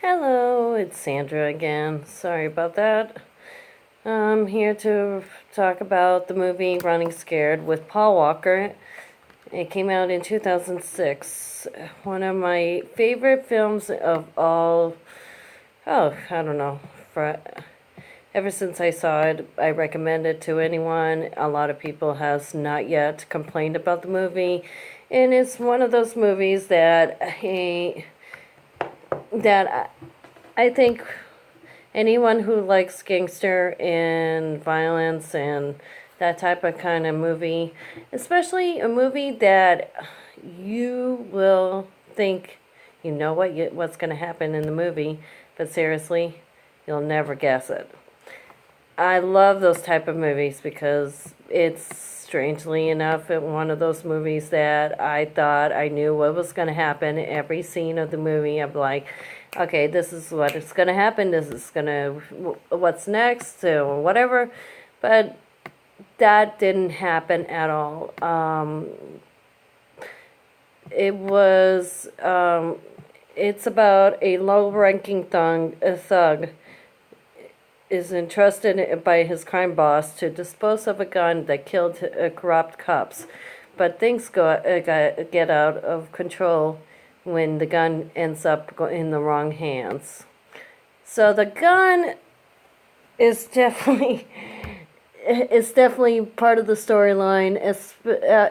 Hello, it's Sandra again. Sorry about that. I'm here to talk about the movie Running Scared with Paul Walker. It came out in 2006. One of my favorite films of all, I don't know, for, ever since I saw it, I recommend it to anyone. A lot of people has not yet complained about the movie. And it's one of those movies that I think anyone who likes gangster and violence and that type of kind of movie, especially a movie that you will think you know what's going to happen in the movie, but seriously, you'll never guess it. I love those type of movies because it's strangely enough one of those movies that I thought I knew what was going to happen. Every scene of the movie, I'm like, okay, this is what is going to happen. This is going to, what's next, or whatever. But that didn't happen at all. It was, it's about a low-ranking thug is entrusted by his crime boss to dispose of a gun that killed corrupt cops. But things get out of control when the gun ends up in the wrong hands. So the gun is definitely part of the storyline,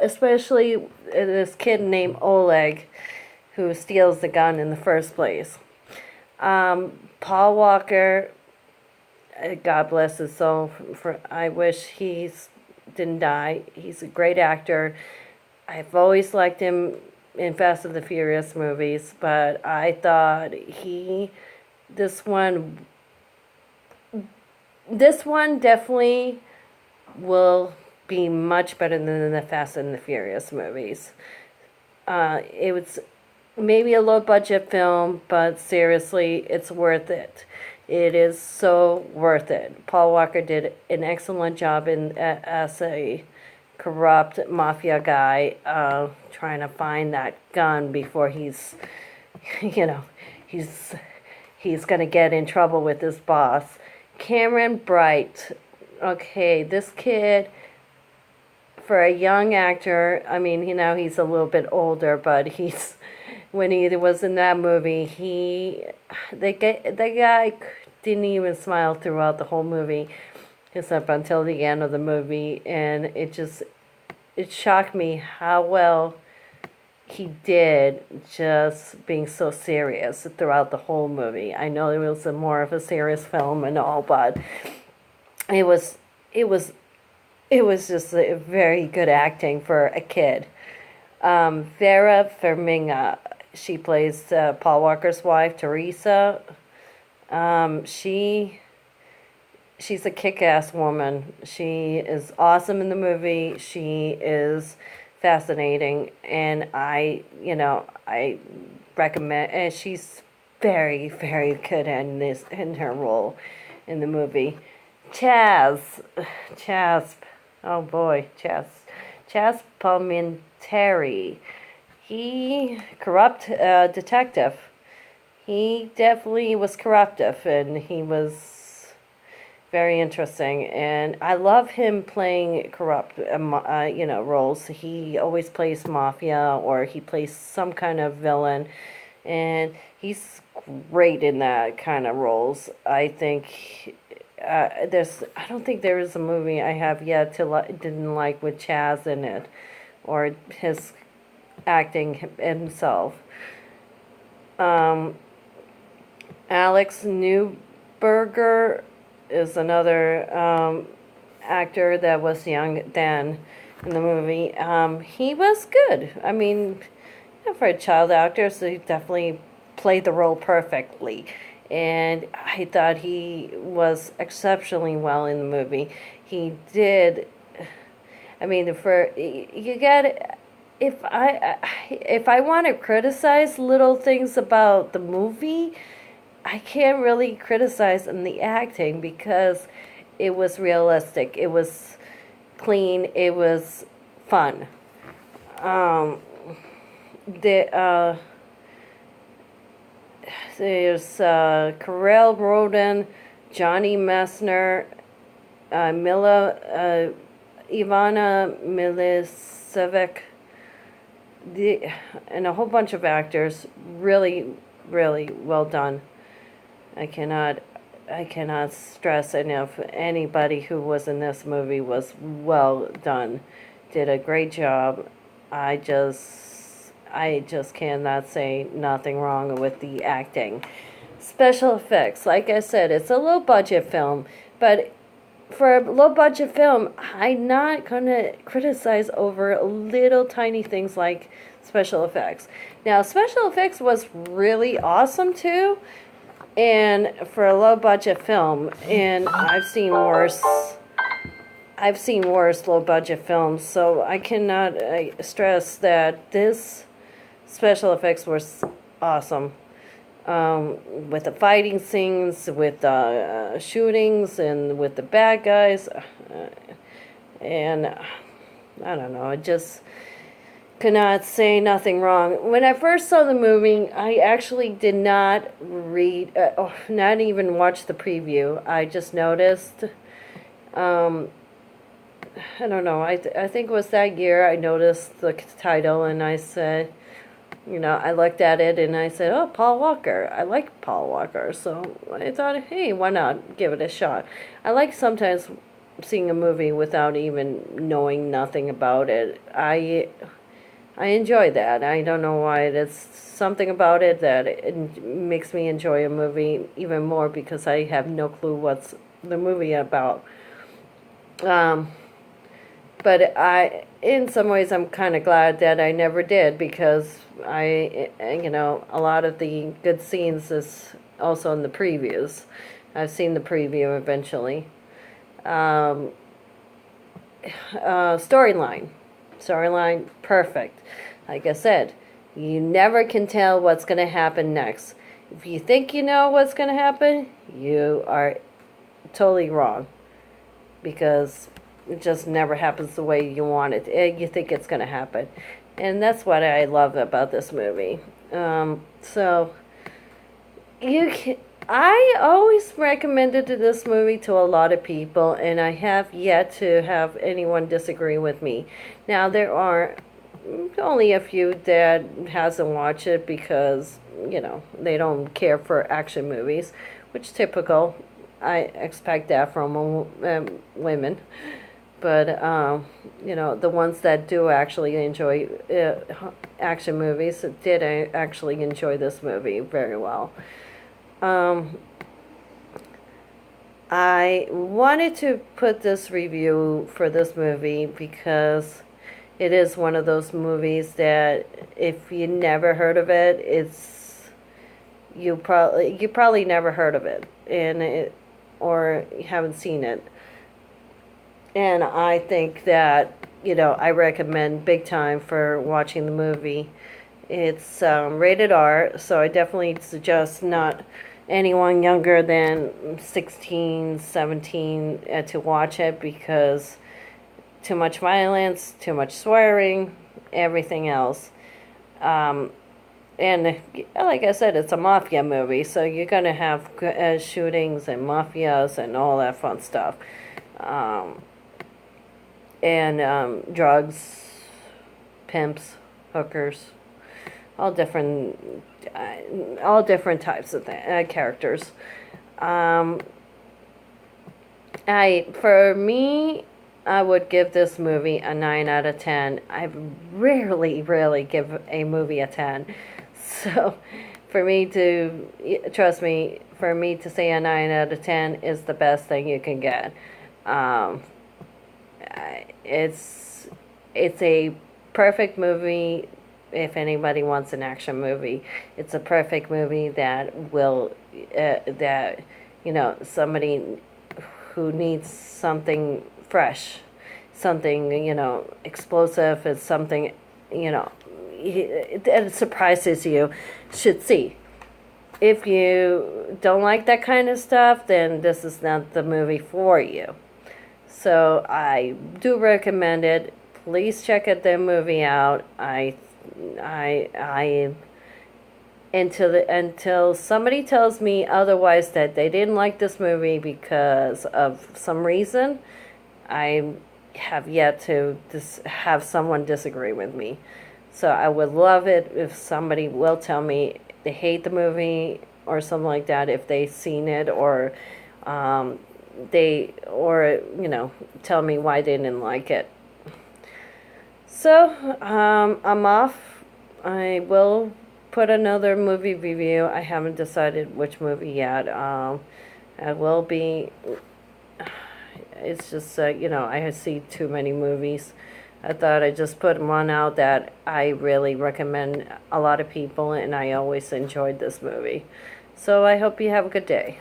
especially this kid named Oleg, who steals the gun in the first place. Paul Walker, God bless his soul. I wish he didn't die. He's a great actor. I've always liked him in Fast and the Furious movies, but I thought this one definitely will be much better than the Fast and the Furious movies. It was maybe a low budget film, but seriously, it's worth it. It is so worth it. Paul Walker did an excellent job as a corrupt mafia guy, trying to find that gun before he's, you know, he's gonna get in trouble with his boss. Cameron Bright. Okay, this kid, for a young actor, I mean, he's a little bit older, but when he was in that movie, the guy didn't even smile throughout the whole movie, except until the end of the movie, and it shocked me how well he did, just being so serious throughout the whole movie. I know it was more of a serious film and all, but it was it was it was just a very good acting for a kid. Vera Farmiga, she plays Paul Walker's wife, Teresa. She's a kick-ass woman. She is awesome in the movie. She is fascinating, and I recommend. And she's very, very good in her role in the movie. Chaz, Chaz, oh boy, Chaz Palminteri. He corrupt detective. He definitely was corruptive, and he was very interesting. And I love him playing corrupt, roles. He always plays mafia, or he plays some kind of villain, and he's great in that kind of roles. I think I don't think there is a movie I have yet didn't like with Chaz in it, or his acting himself. Um, Alex Newberger is another actor that was young then in the movie. He was good. I mean, for a child actor, so he definitely played the role perfectly. And I thought he was exceptionally well in the movie. He did. I mean, for you got, if I want to criticize little things about the movie, I can't really criticize in the acting because it was realistic. It was clean. It was fun. The There's Karel Roden, Johnny Messner, Ivana Milicevic, and a whole bunch of actors. Really, really well done. I cannot I cannot stress enough anybody who was in this movie was well done. Did a great job. I just cannot say nothing wrong with the acting. Special effects, like I said, it's a low budget film, but for a low budget film, I'm not gonna criticize over little tiny things like special effects. Now, special effects was really awesome too, and for a low budget film, and I've seen worse low budget films, so I cannot stress that this special effects was awesome. With the fighting scenes, with the shootings, and with the bad guys, and I don't know, I just could not say nothing wrong. When I first saw the movie, I actually did not read, not even watch the preview. I just noticed. I don't know. I think it was that year I noticed the title and I said, I looked at it and I said, oh, Paul Walker. I like Paul Walker. So I thought, hey, why not give it a shot? I like sometimes seeing a movie without even knowing nothing about it. I enjoy that. I don't know why. It's something about it that it makes me enjoy a movie even more because I have no clue what's the movie about. But in some ways, I'm kind of glad that I never did because a lot of the good scenes is also in the previews. I've seen the preview eventually. Storyline, perfect. Like I said, you never can tell what's going to happen next. If you think you know what's going to happen, you are totally wrong because it just never happens the way you want it. You think it's going to happen. And that's what I love about this movie. So, I always recommended this movie to a lot of people, and I have yet to have anyone disagree with me. Now, there are only a few that hasn't watched it because, they don't care for action movies, which typical. I expect that from women. But, the ones that do actually enjoy action movies did actually enjoy this movie very well. I wanted to put this review for this movie because it is one of those movies that if you never heard of it, you probably never heard of it or you haven't seen it. And I think that, I recommend big time for watching the movie. It's rated R, so I definitely suggest not anyone younger than 16, 17 to watch it because too much violence, too much swearing, everything else. And like I said, it's a mafia movie, so you're going to have shootings and mafias and all that fun stuff. Drugs, pimps, hookers, all different types of characters. For me, I would give this movie a 9 out of 10. I rarely give a movie a 10. So, trust me, for me to say a 9 out of 10 is the best thing you can get. It's a perfect movie if anybody wants an action movie. It's a perfect movie that will somebody who needs something fresh, something explosive, is something that surprises you should see. If you don't like that kind of stuff, then this is not the movie for you. So I do recommend it. Please check the movie out. I until somebody tells me otherwise, that they didn't like this movie because of some reason. I have yet to have someone disagree with me. So I would love it if somebody will tell me they hate the movie or something like that, if they've seen it, or um, tell me why they didn't like it. So I'm off. I will put another movie review. I haven't decided which movie yet. I will be. It's just I see too many movies. I thought I'd just put one out that I really recommend a lot of people, and I always enjoyed this movie. So I hope you have a good day.